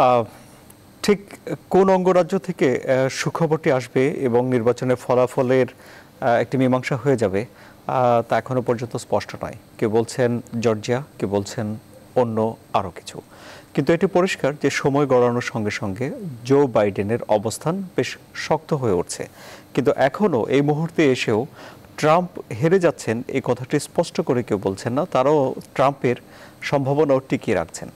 আহ, ঠিক কোন অঙ্গরাজ্য থেকে সুখবরটি আসবে এবং নির্বাচনের ফলাফলের একটি মীমাংসা হয়ে যাবে তা এখনো পর্যন্ত স্পষ্ট নয়। কেউ বলছেন জর্জিয়া, কেউ বলছেন অন্য আরও কিছু। কিন্তু এটি পরিষ্কার যে সময় গড়ানোর সঙ্গে সঙ্গে জো বাইডেনের অবস্থান বেশ শক্ত হয়ে উঠছে। কিন্তু এখনও এই মুহূর্তে এসেও ট্রাম্প হেরে যাচ্ছেন এই কথাটি স্পষ্ট করে কেউ বলছেন না, তারাও ট্রাম্পের সম্ভাবনাও টিকিয়ে রাখছেন।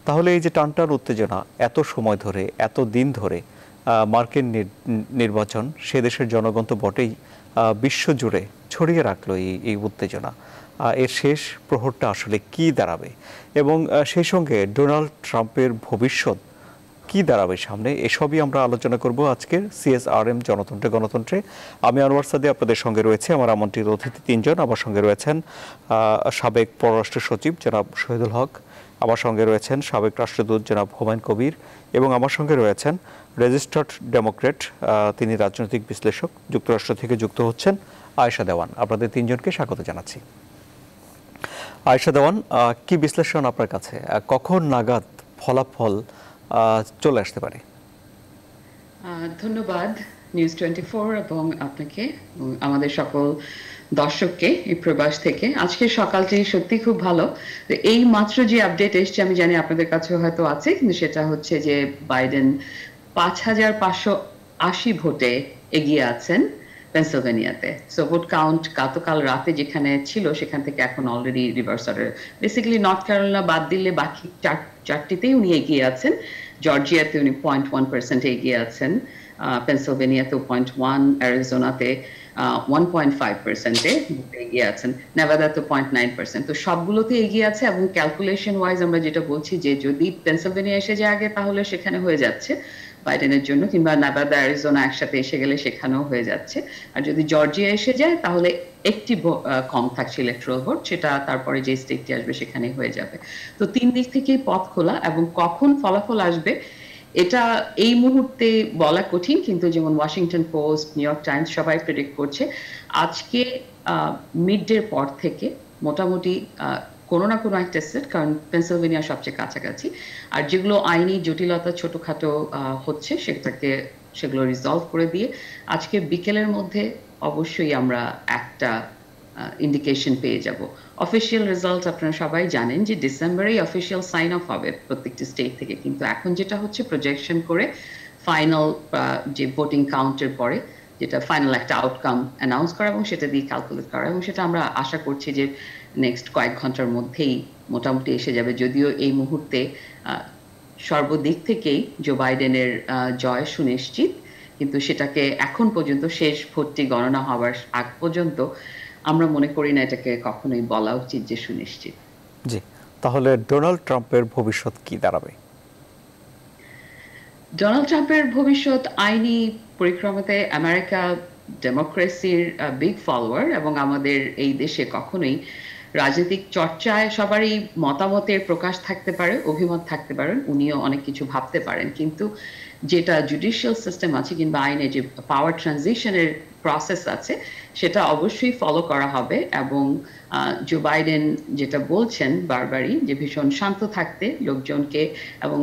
তাহলে এই যে টানটান উত্তেজনা এত সময় ধরে, এত দিন ধরে মার্কিন নির্বাচন, সে দেশের জনগণ তো বটেই, বিশ্বজুড়ে ছড়িয়ে রাখলো এই উত্তেজনা, এর শেষ প্রহরটা আসলে কি দাঁড়াবে এবং সেই সঙ্গে ডোনাল্ড ট্রাম্পের ভবিষ্যৎ কি দাঁড়াবে সামনে, এসবই আমরা আলোচনা করব আজকের CSRM জনতন্ত্রে গণতন্ত্রে। আমি আনোয়ার সাদি আপনাদের সঙ্গে রয়েছে, আমার আমন্ত্রিত অতিথি তিনজন। আমার সঙ্গে রয়েছেন সাবেক পররাষ্ট্র সচিব জনাব শহীদুল হক, আমার সঙ্গে রয়েছেন সাবেক রাষ্ট্রদূত জনাব হুমায়ুন কবির এবং আমার সঙ্গে রয়েছেন রেজিস্টার্ড ডেমোক্রেট, তিনি রাজনৈতিক বিশ্লেষক, যুক্তরাষ্ট্র থেকে যুক্ত হচ্ছেন আয়েশা দেওয়ান। আপনাদের তিনজনকে স্বাগত জানাচ্ছি। আয়েশা দেওয়ান, কি বিশ্লেষণ আপনার কাছে, কখন নাগাদ ফলাফল চলে আসতে পারে? ধন্যবাদ নিউজ 24 এবং আপনাকে আমাদের সকল দর্শককে এই প্রবাস থেকে। আজকের সকালটি সত্যি খুব ভালো। এই মাত্র যে আপডেট এসছে, আমি জানি আপনাদের কাছে হয়তো আছে, কিন্তু সেটা হচ্ছে যে বাইডেন 5,580 ভোটে এগিয়ে আছেন পেনসিলভেনিয়াতে। সো ভোট কাউন্ট গতকাল রাতে যেখানে ছিল সেখান থেকে এখন already reverse order. Basically North Carolina বাদ দিলে বাকি চারটিতেই উনি এগিয়ে আছেন। জর্জিয়াতে উনি 0.1% এগিয়ে আছেন, পেনসিলভেনিয়াতেও 0.1, অ্যারিজোনাতে 1.5%-এ এগিয়ে আছেন, নেভাদাতে 0.9%। তো সবগুলোতে এগিয়ে আছে এবং ক্যালকুলেশন ওয়াইজ আমরা যেটা বলছি যে যদি পেনসিলভেনিয়া এসে যায় আগে তাহলে সেখানে হয়ে যাচ্ছে বাইডেনের জন্য, কিংবা নেভাদা অ্যারিজোনা একসাথে এসে গেলে সেখানেও হয়ে যাচ্ছে। আর যদি জর্জিয়া এসে যায় তাহলে একটি কম থাকছে ইলেকট্রাল ভোট, সেটা তারপরে যে স্টেটটি আসবে সেখানেই হয়ে যাবে। তো তিন দিক থেকেই পথ খোলা এবং কখন ফলাফল আসবে এটা এই মুহূর্তে বলা কঠিন, কিন্তু যেমন Washington post, new York Times সবাই প্রেডিক্ট করছে আজকে মিড ডের পর থেকে মোটামুটি কোনো না কোনো একটা সেট, কারণ পেনসিলভেনিয়া সবচেয়ে কাছাকাছি, আর যেগুলো আইনি জটিলতা ছোটখাটো হচ্ছে সেগুলো রিজলভ করে দিয়ে আজকে বিকেলের মধ্যে অবশ্যই আমরা একটা ইন্ডিকেশন পেয়ে যাব। অফিসিয়াল রেজাল্ট আপনারা সবাই জানেন যে ডিসেম্বরেই অফিসিয়াল সাইন অফ হবে প্রত্যেকটি স্টেট থেকে, কিন্তু এখন যেটা হচ্ছে প্রজেকশন করে ফাইনাল যে ভোটিং কাউন্টের পরে যেটা ফাইনাল একটা আউটকাম অ্যানাউন্স করা এবং সেটা দিয়ে ক্যালকুলেট করা, এবং সেটা আমরা আশা করছি যে নেক্সট কয়েক ঘন্টার মধ্যেই মোটামুটি এসে যাবে। যদিও এই মুহূর্তে সর্বদিক থেকেই জো বাইডেনের জয় সুনিশ্চিত, কিন্তু সেটাকে এখন পর্যন্ত শেষ ভোটটি গণনা হওয়ার আগ পর্যন্ত আমরা মনে করি না এটাকে কখনোই বলা উচিত যে সুনিশ্চিত। জি, তাহলে ডোনাল্ড ট্রাম্পের ভবিষ্যৎ কি দাঁড়াবে? ডোনাল্ড ট্রাম্পের ভবিষ্যৎ আইনি পরিক্রমাতে আমেরিকা ডেমোক্রেসির বিগ ফলোয়ার, এবং আমাদের এই দেশে কখনোই রাজনৈতিক চর্চায় সবারই মতামতের প্রকাশ থাকতে পারে, অভিমত থাকতে পারেন, উনিও অনেক কিছু ভাবতে পারেন, কিন্তু যেটা জুডিশিয়াল সিস্টেম আছে কিংবা আইনে যে পাওয়ার ট্রানজিশনের প্রসেস আছে সেটা অবশ্যই ফলো করা হবে। এবং জো বাইডেন যেটা বলছেন বারবারই যে ভীষণ শান্ত থাকতে লোকজনকে, এবং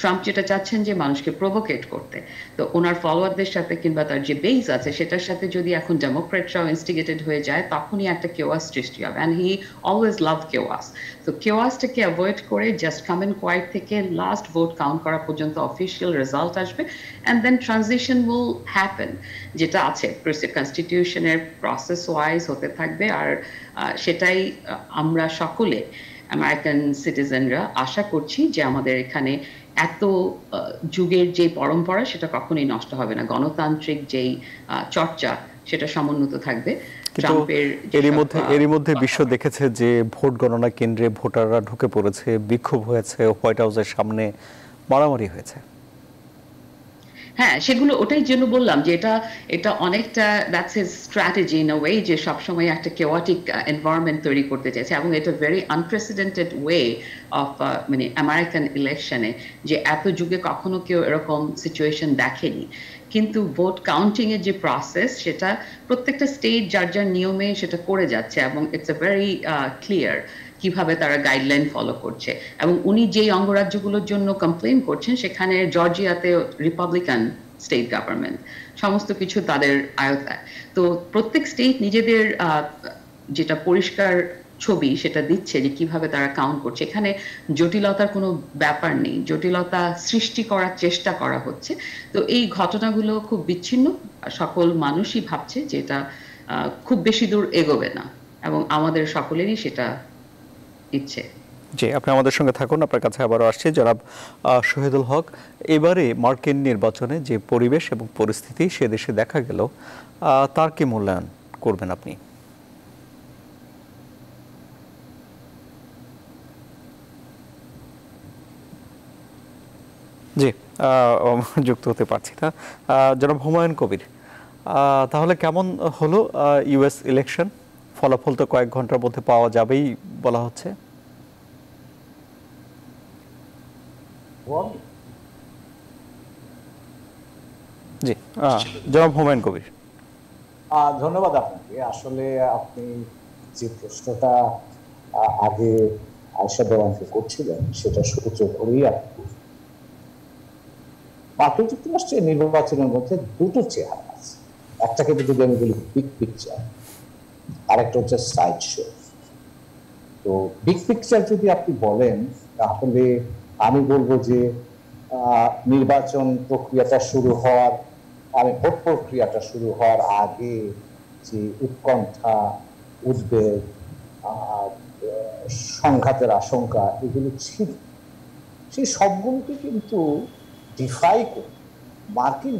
ট্রাম্প যেটা চাচ্ছেন যে মানুষকে প্রভোকেট করতে, তো ওনার ফলোয়ারদের সাথে কিংবা তার যে বেস আছে সেটার সাথে যদি এখন ডেমোক্রেটরাও ইনস্টিগেটেড হয়ে যায় তখনই একটা কেওয়াস সৃষ্টি হবে, and he always love chaos. তো কেওয়াসটাকে অ্যাভয়েড করে জাস্ট কাম এন্ড কোয়াইট থেকে লাস্ট ভোট কাউন্ট করা পর্যন্ত অফিসিয়াল রেজাল্ট আসবে, and then transition will happen, যেটা আছে কনস্টিটিউশনের প্রসেস ওয়াইজ হতে থাকবে। আর সেটাই আমরা সকলে আমেরিকান সিটিজেনরা আশা করছি যে আমাদের এখানে এত যুগের যে পরম্পরা সেটা কখনোই নষ্ট হবে না, গণতান্ত্রিক যেই চর্চা সেটা সমুন্নত থাকবে। এরই মধ্যে বিশ্ব দেখেছে যে ভোট গণনা কেন্দ্রে ভোটাররা ঢুকে পড়েছে, বিক্ষোভ হয়েছে, হোয়াইট হাউসের সামনে মারামারি হয়েছে। হ্যাঁ, সেগুলো ওটাই জন্য বললাম যে এটা অনেকটা that's his strategy in a way, যে সবসময় একটা কেওয়াটিক এনভায়রনমেন্ট তৈরি করতে চাইছে, এবং এটা ভেরি আনপ্রেসিডেন্টেড ওয়ে অফ মানে আমেরিকান ইলেকশনে, যে এত যুগে কখনো কেউ এরকম সিচুয়েশন দেখেনি। কিন্তু ভোট কাউন্টিং এর যে প্রসেস সেটা প্রত্যেকটা স্টেট যার যার নিয়মে সেটা করে যাচ্ছে, এবং ইটস আ ভেরি ক্লিয়ার কিভাবে তারা গাইডলাইন ফলো করছে। এবং উনি যেই অঙ্গরাজ্যগুলোর জন্য কমপ্লেন করছেন সেখানে জর্জিয়াতে রিপাবলিকান স্টেট গভর্নমেন্ট, সমস্ত কিছু তাদের আয়তায়। তো প্রত্যেক স্টেট নিজেদের যেটা পরিষ্কার ছবি সেটা দিচ্ছে যে কিভাবে তারা কাউন্ট করছে। এখানে জটিলতার কোনো ব্যাপার নেই, জটিলতা সৃষ্টি করার চেষ্টা করা হচ্ছে। তো এই ঘটনাগুলো খুব বিচ্ছিন্ন, সকল মানুষই ভাবছে যে এটা খুব বেশি দূর এগোবে না, এবং আমাদের সকলেরই সেটা ইচ্ছে। জি, আপনি আমাদের সঙ্গে থাকুন, আপনার কাছে আবারও আসছি জনাব শহীদুল হক। এবারে মার্কিন নির্বাচনে যে পরিবেশ এবং পরিস্থিতি সে দেশে দেখা গেল, তার কি মূল্যায়ন করবেন আপনি? জি, যুক্ত হতে পারছি না। জনাব হুমায়ুন কবির, তাহলে কেমন হলো ইউএস ইলেকশন? ফলাফল তো কয়েক ঘন্টার মধ্যে পাওয়া যাবেই বলা হচ্ছে। জি, জনাব হুমায়ুন কবির। ধন্যবাদ আপনাকে। আসলে আপনি যে প্রশ্নটা আগে আয়েশা দেওয়ানকে করছিলেন সেটা সূত্র ধরেই আপনি, মার্কিন যুক্তরাষ্ট্রের নির্বাচনের মধ্যে দুটো চেহারা আছে। একটাকে যদি আমি বলি বিগ পিকচার, আরেকটা হচ্ছে সাইড শো। তো বিগ পিকচার যদি আপনি বলেন তাহলে আমি বলবো যে নির্বাচন প্রক্রিয়াটা শুরু হওয়ার, ভোট প্রক্রিয়াটা শুরু হওয়ার আগে যে উৎকণ্ঠা, উদ্বেগ, সংঘাতের আশঙ্কা এগুলো ছিল, সেই সবগুলোকে কিন্তু ডিফাই করে মার্কিন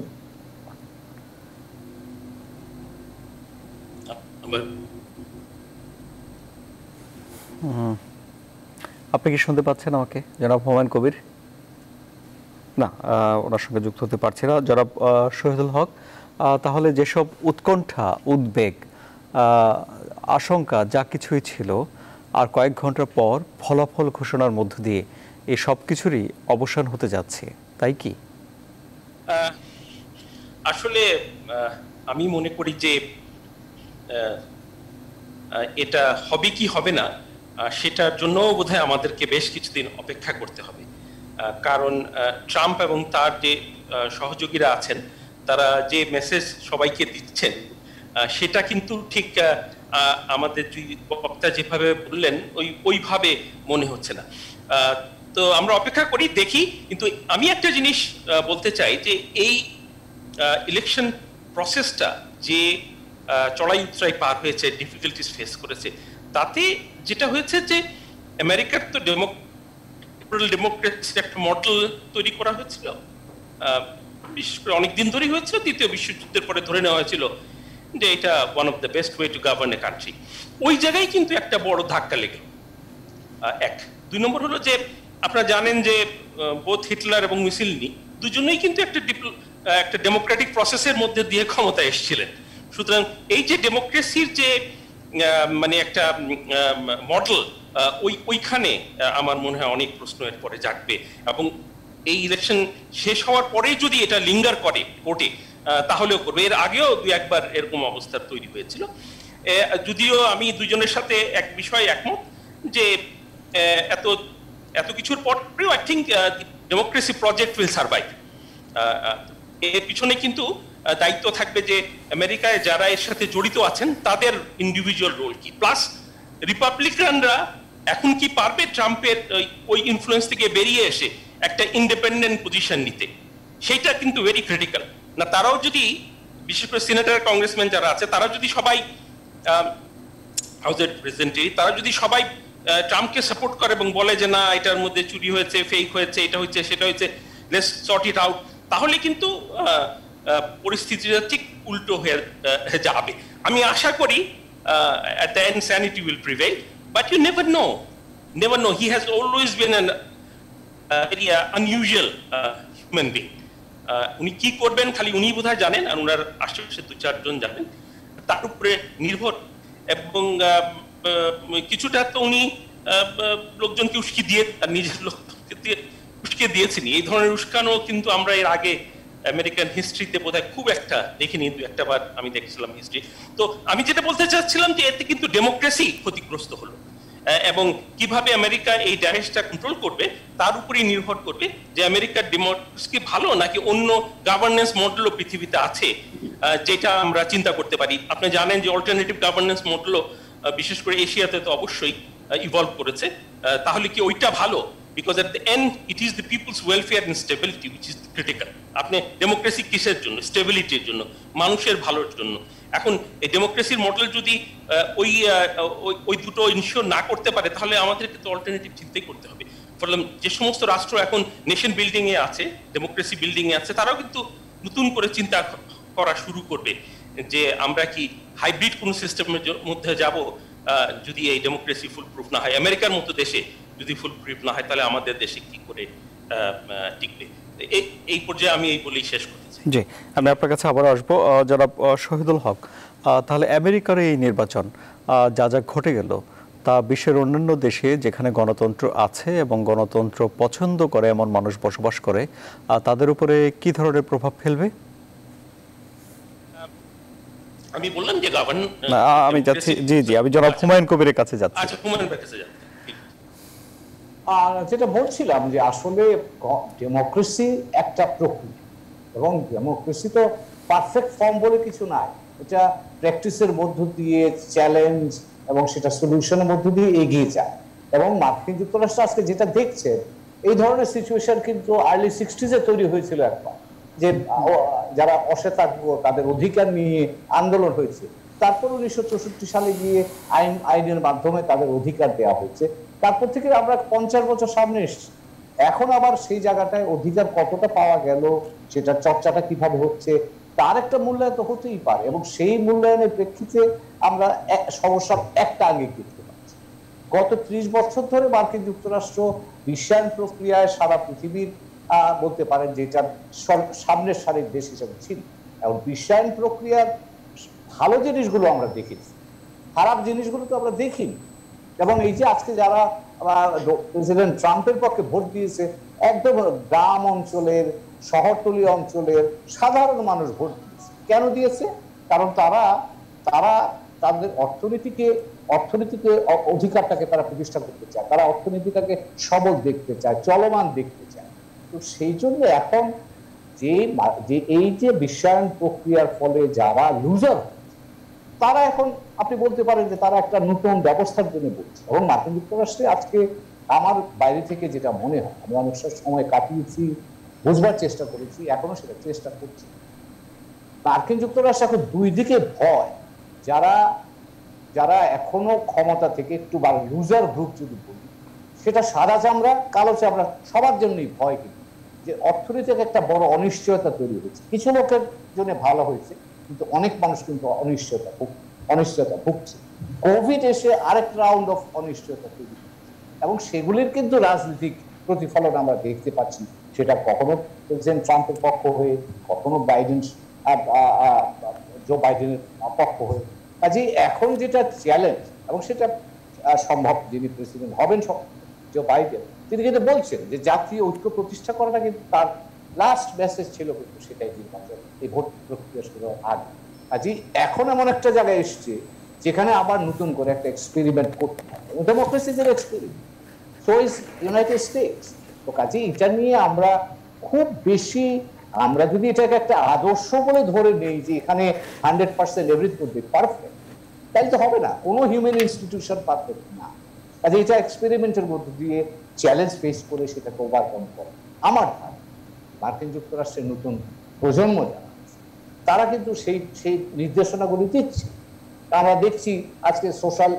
আপনি কি শুনতে পাচ্ছেন আমাকে জনাব হুমায়ুন কবির? না, ওনার সঙ্গে যুক্ত হতে পারছি না। জনাব শহীদুল হক, তাহলে যেসব উৎকণ্ঠা, উদ্বেগ, আশঙ্কা যা কিছুই ছিল, আর কয়েক ঘন্টা পর ফলাফল ঘোষণার মধ্য দিয়ে এই সব কিছুরই অবসান হতে যাচ্ছে, তাই কি? আসলে আমি মনে করি যে এটা হবে কি হবে না সেটার জন্য বোধহয় আমাদেরকে বেশ কিছুদিন অপেক্ষা করতে হবে। কারণ ট্রাম্প এবং তার যে সহযোগীরা আছেন তারা যে মেসেজ সবাইকে দিচ্ছেন সেটা কিন্তু ঠিক আমাদের বক্তা যেভাবে বললেন ওইভাবে মনে হচ্ছে না। তো আমরা অপেক্ষা করি, দেখি। কিন্তু আমি একটা জিনিস বলতে চাই যে এই ইলেকশন প্রসেসটা যে চড়াই উতরাই পার হয়েছে, ডিফিকাল্টিস ফেস করেছে, তাতে যেটা হয়েছে যে আমেরিকার তো ডেমোক্রেসির একটা মডেল তৈরি করা হয়েছিল, বিশেষ করে অনেকদিন ধরেই হয়েছিল। দ্বিতীয় বিশ্বযুদ্ধের পরে ধরে নেওয়া হয়েছিল যে এটা one of the best way to govern a country. ওই জায়গায় কিন্তু একটা বড় ধাক্কা লেগে এক। দুই নম্বর হলো যে আপনারা জানেন যে বোথ হিটলার এবং মুসলিনি দুজনেই কিন্তু একটা ডেমোক্রেটিক প্রসেসের মধ্যে দিয়ে ক্ষমতায় এসেছিলেন। সুতরাং এই যে ডেমোক্রেসির যে মানে একটা মডেল, ওইখানে আমার মনে হয় অনেক প্রশ্ন এর পরে জাগবে। এবং এই ইলেকশন শেষ হওয়ার পরে যদি এটা লিঙ্গার করে কোর্টে তাহলেও করবে। এর আগেও দুই একবার এরকম অবস্থা তৈরি হয়েছিল। যদিও আমি দুজনের সাথে এক বিষয়ে একমত যে এত কিছুর পরেও I think democracy project will survive. এর পিছনে কিন্তু দায়িত্ব থাকবে যে আমেরিকায় যারা এর সাথে জড়িত আছেন তাদের ইন্ডিভিজুয়াল রোল কি, প্লাস রিপাবলিকানরা এখন কি পারবে ট্রাম্পের ওই ইনফ্লুয়েন্স থেকে বেরিয়ে এসে একটা ইন্ডিপেন্ডেন্ট পজিশন নিতে, সেইটা কিন্তু ভেরি ক্রিটিক্যাল। না তারাও যদি, বিশেষ করে সিনেটর কংগ্রেসম্যান যারা আছে তারা যদি সবাই হাউসের রিপ্রেজেন্টেটিভ তারা যদি সবাই ট্রাম্পকে সাপোর্ট করে এবং বলে যে না এটার মধ্যে চুরি হয়েছে, ফেক হয়েছে, এটা হচ্ছে সেটা হয়েছে, লেটস সর্ট ইট আউট, তাহলে কিন্তু পরিস্থিতিটা ঠিক উল্টো হয়ে যাবে। আমি আশা করি at the end sanity will prevail, but you never know. He has always been an very unusual human being. উনি কি করবেন খালি উনি বোধহয় জানেন, আর ওনার আশেপাশে দু চারজন জানেন, তার উপরে নির্ভর। এবং কিছুটা তো উনি লোকজনকে উস্কি দিয়ে, তার নিজের লোককে দিয়ে উস্কে দিয়েছেন। এই ধরনের উস্কানো কিন্তু আমরা এর আগে আমেরিকান হিস্ট্রিতে বোধহয় খুব একটা দেখিনি, দু একটা বার আমি দেখছিলাম হিস্ট্রি। তো আমি যেটা বলতে চাচ্ছিলাম যে এতে কিন্তু ডেমোক্রেসি ক্ষতিগ্রস্ত হলো, এবং কিভাবে আমেরিকা এই ড্যামেজটা কন্ট্রোল করবে তার উপরেই নির্ভর করবে যে আমেরিকার ডেমোক্রেসি ভালো নাকি অন্য গভর্নেন্স মডেলও পৃথিবীতে আছে যেটা আমরা চিন্তা করতে পারি। আপনি জানেন যে অল্টারনেটিভ গভর্নেন্স মডেলও বিশেষ করে এশিয়াতে তো অবশ্যই ইভলভ করেছে। তাহলে কি ওইটা ভালো? Because at the end it is the people's welfare and stability which is critical. আপনি ডেমোক্রেসি কিসের জন্য? স্টেবিলিটির জন্য, মানুষের ভালোর জন্য। এখন এই ডেমোক্রেসির মডেল যদি ওই দুটো ইনশিওর না করতে পারে তাহলে আমাদেরকে তো অল্টারনেটিভ চিন্তাই করতে হবে। ফলে যে সমস্ত রাষ্ট্র এখন নেশন বিল্ডিং এ আছে, ডেমোক্রেসি বিল্ডিং এ আছে, তারাও কিন্তু নতুন করে চিন্তা করা শুরু করবে যে আমরা কি হাইব্রিড কোন সিস্টেমের মধ্যে যাব যদি এই ডেমোক্রেসি ফুল প্রুফ না হয়। আমেরিকার মতো দেশে যদি ফুল প্রুফ না হয় তাহলে আমাদের দেশে কি করে টিকবে? এই পর্যায়ে আমি এই বলেই শেষ করতে চাই। জি, আমি আপনার কাছে আবার আসবো। জনাব শহীদুল হক, তাহলে আমেরিকার এই নির্বাচন যা যা ঘটে গেল তা বিশ্বের অন্যান্য দেশে যেখানে গণতন্ত্র আছে এবং গণতন্ত্র পছন্দ করে এমন মানুষ বসবাস করে তাদের উপরে কি ধরনের প্রভাব ফেলবে? আমি বললাম যে আমি যাচ্ছি, জি আমি জনাব হুমায়ুন কবিরের কাছে যাচ্ছি। আচ্ছা, হুমায়ুনের কাছে যাচ্ছি। আর যেটা বলছিলাম যে আসলে ডেমোক্রেসি একটা প্রক্রিয়া, এবং ডেমোক্রেসি তো পারফেক্ট ফর্ম বলে কিছু নাই। এটা প্র্যাকটিসের মধ্য দিয়ে, চ্যালেঞ্জ এবং সেটা সলিউশনের মধ্য দিয়ে এগিয়ে যায়। এবং মার্কিন যুক্তরাষ্ট্র আজকে যেটা দেখছে, এই ধরনের সিচুয়েশন কিন্তু আর্লি 60s তৈরি হয়েছিল একবার, যে যারা অশ্বেতাঙ্গ তাদের অধিকার নিয়ে আন্দোলন হয়েছে। তারপর 1964 সালে গিয়ে আইনের মাধ্যমে তাদের অধিকার দেওয়া হয়েছে। তারপর থেকে আমরা 50 বছর সামনে এসেছি। এখন আবার সেই জায়গাটায় অধিকার কতটা পাওয়া গেল, সেটা চর্চাটা কিভাবে হচ্ছে, তার একটা মূল্যায়ন তো হতেই পারে। এবং সেই মূল্যায়নের প্রেক্ষিতে আমরা সমস্যার একটা আঙ্গিক দেখতে পাচ্ছি। গত 30 বছর ধরে মার্কিন যুক্তরাষ্ট্র বিশ্বায়ন প্রক্রিয়ায় সারা পৃথিবীর বলতে পারেন যে এটার সামনের সারির দেশ হিসেবে ছিল। এবং বিশ্বায়ন প্রক্রিয়ার ভালো জিনিসগুলো আমরা দেখেছি, খারাপ জিনিসগুলো তো আমরা দেখিনি। এবং এই যে আজকে যারা প্রেসিডেন্ট ট্রাম্পের পক্ষে ভোট দিয়েছে, একদম গ্রাম অঞ্চলের, শহরতলি অঞ্চলের সাধারণ মানুষ ভোট দিয়েছে। কেন দিয়েছে? কারণ তারা তাদের অর্থনীতিকে অধিকারটাকে তারা প্রতিষ্ঠা করতে চায়, তারা অর্থনীতিটাকে সবল দেখতে চায়, চলমান দেখতে চায়। তো সেই জন্য এখন যে এই যে বিশ্বায়ন প্রক্রিয়ার ফলে যারা লুজার, তারা এখন আপনি বলতে পারেন যে তারা একটা নতুন ব্যবস্থার জন্য বলছে। এবং মার্কিন যুক্তরাষ্ট্রে আজকে আমার বাইরে থেকে যেটা মনে হয়, আমি অনেক সময় কাটিয়েছি, বুঝবার চেষ্টা করেছি, এখনো সেটা চেষ্টা করছি। মার্কিন যুক্তরাষ্ট্র এখন দুই দিকে ভয়। যারা এখনো ক্ষমতা থেকে একটু বা লুজার গ্রুপ যদি বলি, সেটা সাদা চামড়া কালো চামড়া সবার জন্যই ভয়। কিন্তু যে অর্থনীতিতে একটা বড় অনিশ্চয়তা তৈরি হয়েছে, কিছু লোকের জন্য ভালো হয়েছে, কিন্তু অনেক মানুষ কিন্তু অনিশ্চয়তা ভুগছে। কোভিড এসে আরেক রাউন্ড অফ অনিশ্চয়তা তৈরি হয়েছে, এবং সেগুলির কিন্তু রাজনৈতিক প্রতিফলন আমরা দেখতে পাচ্ছি। সেটা কখনো প্রেসিডেন্ট ট্রাম্পের পক্ষ হয়ে, কখনো জো বাইডেনের পক্ষ হয়ে। কাজে এখন যেটা চ্যালেঞ্জ, এবং সেটা সম্ভব যিনি প্রেসিডেন্ট হবেন জো বাইডেন, তিনি কিন্তু বলছেন যে জাতীয় ঐক্য প্রতিষ্ঠা করাটা কিন্তু তার লাস্ট মেসেজ ছিল, কিন্তু সেটাই নির্বাচন এই ভোট প্রক্রিয়া শুরুর আগে। কাজে এখন এমন একটা জায়গায় এসছে যেখানে আবার নতুন করে একটা এক্সপেরিমেন্ট করতে হবে। Democracy is experiment, so is United states. তো কাজে এটা নিয়ে আমরা খুব বেশি, আমরা যদি এটাকে একটা আদর্শ বলে ধরে নেই যে এখানে 100% এভরিথিং উইল বি পারফেক্ট, তাহলে তো হবে না। কোনো হিউম্যান ইনস্টিটিউশন পারফেক্ট না। কাজে এটা এক্সপেরিমেন্টের মধ্যে দিয়ে চ্যালেঞ্জ ফেস করে সেটাকে ওভারকাম করে। আমার ভাই মার্কিন যুক্তরাষ্ট্রের নতুন প্রজন্ম যারা আছে, তারা কিন্তু সেই নির্দেশনাগুলি দিচ্ছে। আমরা দেখছি আজকে সোশ্যাল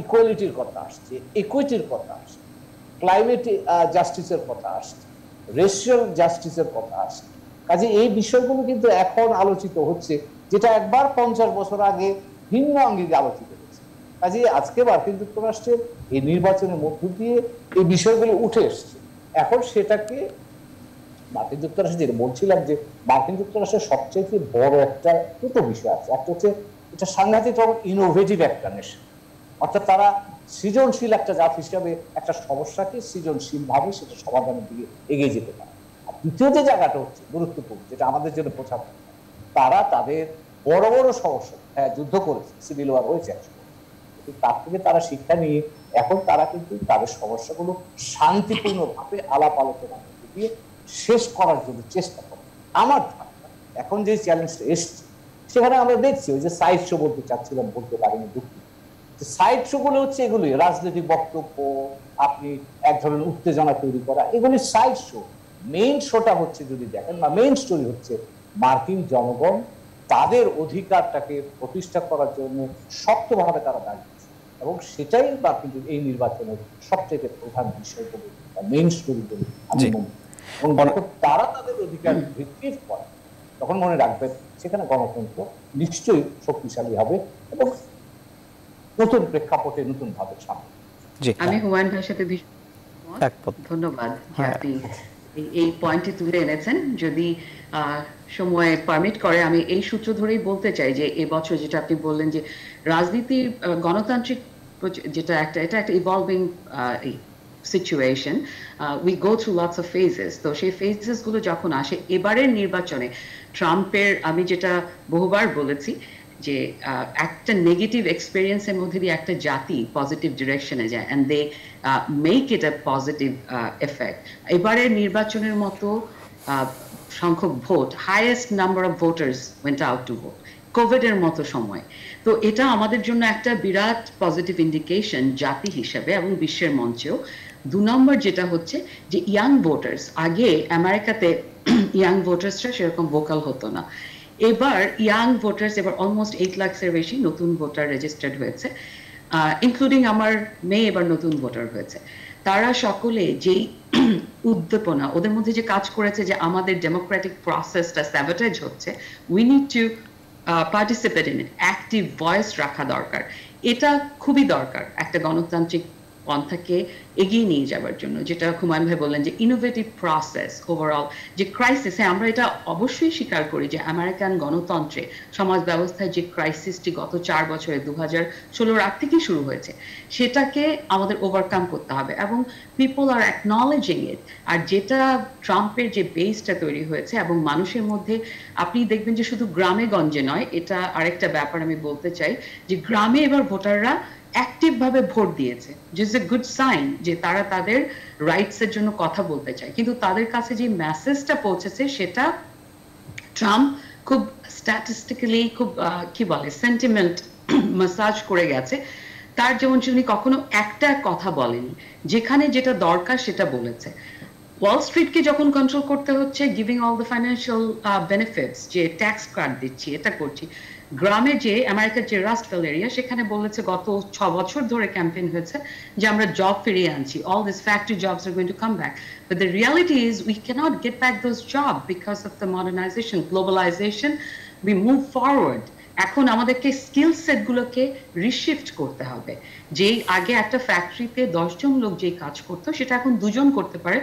ইকুয়ালিটির কথা আসছে, ইকুইটির কথা আসছে, ক্লাইমেট জাস্টিসের কথা আসছে, রেশিয়াল জাস্টিসের কথা আসছে। কাজে এই বিষয়গুলো কিন্তু এখন আলোচিত হচ্ছে, যেটা একবার 50 বছর আগে ভিন্ন আঙ্গিকে আলোচিত হচ্ছে। কাজে আজকে মার্কিন যুক্তরাষ্ট্রের এই নির্বাচনের মধ্য দিয়ে এই বিষয়গুলো উঠে এসছে। এখন সেটাকে মার্কিন যুক্তরাষ্ট্র, যেটা বলছিলাম যে মার্কিন যুক্তরাষ্ট্রের সবচেয়ে বড় একটা দুটো বিষয় আছে। একটা হচ্ছে এটা সাংঘাতিক ইনোভেটিভ একটা নেশন, অর্থাৎ তারা সৃজনশীল একটা জাত হিসাবে একটা সমস্যাকে সৃজনশীল ভাবে সেটা সমাধানের দিকে এগিয়ে যেতে পারে। আর দ্বিতীয় যে জায়গাটা হচ্ছে গুরুত্বপূর্ণ, যেটা আমাদের জন্য বোঝাতে, তারা তাদের বড় বড় সমস্যা, হ্যাঁ যুদ্ধ করেছে, সিভিল ওয়ার হয়েছে, তার থেকে তারা শিক্ষা নিয়ে এখন তারা কিন্তু তাদের সমস্যাগুলো শান্তিপূর্ণভাবে আলাপ আলোচনা দিয়ে শেষ করার জন্য চেষ্টা করে। আমার এখন যে চ্যালেঞ্জটা এসছে সেখানে আমরা দেখছি ওই যে সাইড শো বলতে চাচ্ছিলাম, বলতে পারিনি, দুঃখিত। সাইড শো গুলো হচ্ছে এগুলি রাজনৈতিক বক্তব্য, আপনি এক ধরনের উত্তেজনা তৈরি করা, এগুলি সাইড শো। মেইন শোটা হচ্ছে যদি দেখেন, বা মেইন স্টোরি হচ্ছে মার্কিন জনগণ তাদের অধিকারটাকে প্রতিষ্ঠা করার জন্য শক্তভাবে তারা দাঁড়িয়েছে, এবং সেটাই বা কিন্তু এই নির্বাচনের সবচেয়ে প্রধান বিষয় বলে মেইন স্টোরি বলে আমি মনে করি। এবং যখন তারা তাদের অধিকার ভিত্তিক করে তখন মনে রাখবেন সেখানে গণতন্ত্র নিশ্চয়ই শক্তিশালী হবে এবং নতুন প্রেক্ষাপটে নতুন ভাবে সামনে। আমি হুমায়ুন ভাইয়ের সাথে ধন্যবাদ যে আপনি এই পয়েন্টটি তুলে এনেছেন। যদি সময় পারমিট করে আমি এই সূত্র ধরেই বলতে চাই যে এবছর যেটা আপনি বললেন যে রাজনীতির গণতান্ত্রিক যেটা এটা একটা evolving situation, we go through lots of phases. তো সেই ফেজেস গুলো যখন আসে এবারের নির্বাচনে ট্রাম্পের, আমি যেটা বহুবার বলেছি যে একটা নেগেটিভ এক্সপেরিয়েন্সের মধ্যে দিয়ে একটা জাতি পজিটিভ ডিরেকশনে যায়, and they make it a positive effect. এবারের নির্বাচনের মতো সংখ্যক vote, highest number of voters went out to vote COVID এর মতো সময়। তো এটা আমাদের জন্য একটা বিরাট পজিটিভ ইন্ডিকেশন জাতি হিসেবে এবং বিশ্বের মঞ্চেও। 2 নম্বর যেটা হচ্ছে যে ইয়াং ভোটার্স, আগে আমেরিকাতে ইয়াং ভোটার্সরা সেরকম ভোকাল হতো না, এবার ইয়াং ভোটার্স এবার অলমোস্ট 8 লাখের বেশি নতুন ভোটার রেজিস্টার্ড হয়েছে, ইনক্লুডিং আমার মেয়ে এবার নতুন ভোটার হয়েছে। তারা সকলে যেই উদ্দীপনা ওদের মধ্যে যে কাজ করেছে যে আমাদের ডেমোক্রেটিক প্রসেসটা স্যাবোটেজ হচ্ছে, we need to participate in it, active voice রাখা দরকার। এটা খুবই দরকার একটা গণতান্ত্রিক পন্থাকে এগিয়ে নিয়ে যাওয়ার জন্য। যেটা হুমায়ুন ভাই বললেন যে ইনোভেটিভ প্রসেস ওভারঅল যে ক্রাইসিস, হ্যাঁ আমরা এটা অবশ্যই স্বীকার করি যে আমেরিকান গণতন্ত্রে সমাজ ব্যবস্থায় যে ক্রাইসিসটি গত 4 বছরে 2016 আগ থেকে শুরু হয়েছে সেটাকে আমাদের ওভারকাম করতে হবে, এবং পিপল আর অ্যাকনলেজিং ইট। আর যেটা ট্রাম্পের যে বেসটা তৈরি হয়েছে এবং মানুষের মধ্যে আপনি দেখবেন যে শুধু গ্রামে গঞ্জে নয়, এটা আরেকটা ব্যাপার আমি বলতে চাই যে গ্রামে এবার ভোটাররা অ্যাক্টিভ ভাবে ভোট দিয়েছে, which is a good sign যে তারা তাদের রাইটস এর জন্য কথা বলতে চায়। কিন্তু তাদের কাছে যে মেসেজটা পৌঁছেছে সেটা ট্রাম্প খুব স্ট্যাটিস্টিক্যালি খুব কি বলে সেন্টিমেন্ট মাসাজ করে গেছে। তার যেমন উনি কখনো একটা কথা বলেনি, যেখানে যেটা দরকার সেটা বলেছে। ওয়াল স্ট্রিটকে যখন কন্ট্রোল করতে হচ্ছে, giving all the financial benefits, যে ট্যাক্স কাট দিচ্ছি, এটা করছি। গ্রামে যে আমেরিকার যে রাস্টভেল এরিয়া, সেখানে বলেছে গত 6 বছর ধরে ক্যাম্পেইন হয়েছে যে আমরা জব ফিরিয়ে আনছি, all these factory jobs are going to come back, but the reality is we cannot get back those jobs because of the modernization, globalization. We move forward. এখন আমাদেরকে স্কিল সেট গুলোকে রিশিফট করতে হবে। যে আগে একটা ফ্যাক্টরিতে 10 জন লোক যে কাজ করতো সেটা এখন 2 জন করতে পারে,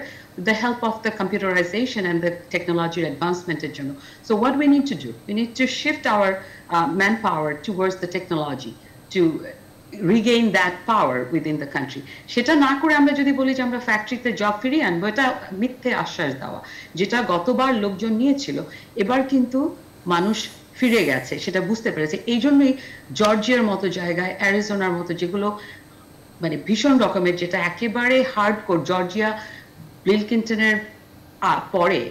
the help of the computerization and the technology advancement এর জন্য। So what we need to do, we need to shift our manpower towards the technology to regain that power within the country. সেটা না করে আমরা যদি বলি যে আমরা ফ্যাক্টরিতে জব ফিরিয়ে আনবো, এটা মিথ্যে আশ্বাস দেওয়া। যেটা গতবার লোকজন নিয়েছিল এবার কিন্তু মানুষ ফিরে গেছে, সেটা বুঝতে পেরেছে। এই জন্যই জর্জিয়ার মতো জায়গায়, অ্যারিজোনার মতো যেগুলো মানে ভীষণ রকমের, যেটা একেবারে হার্ডকোর, জর্জিয়া বিল ক্লিনটনের পরে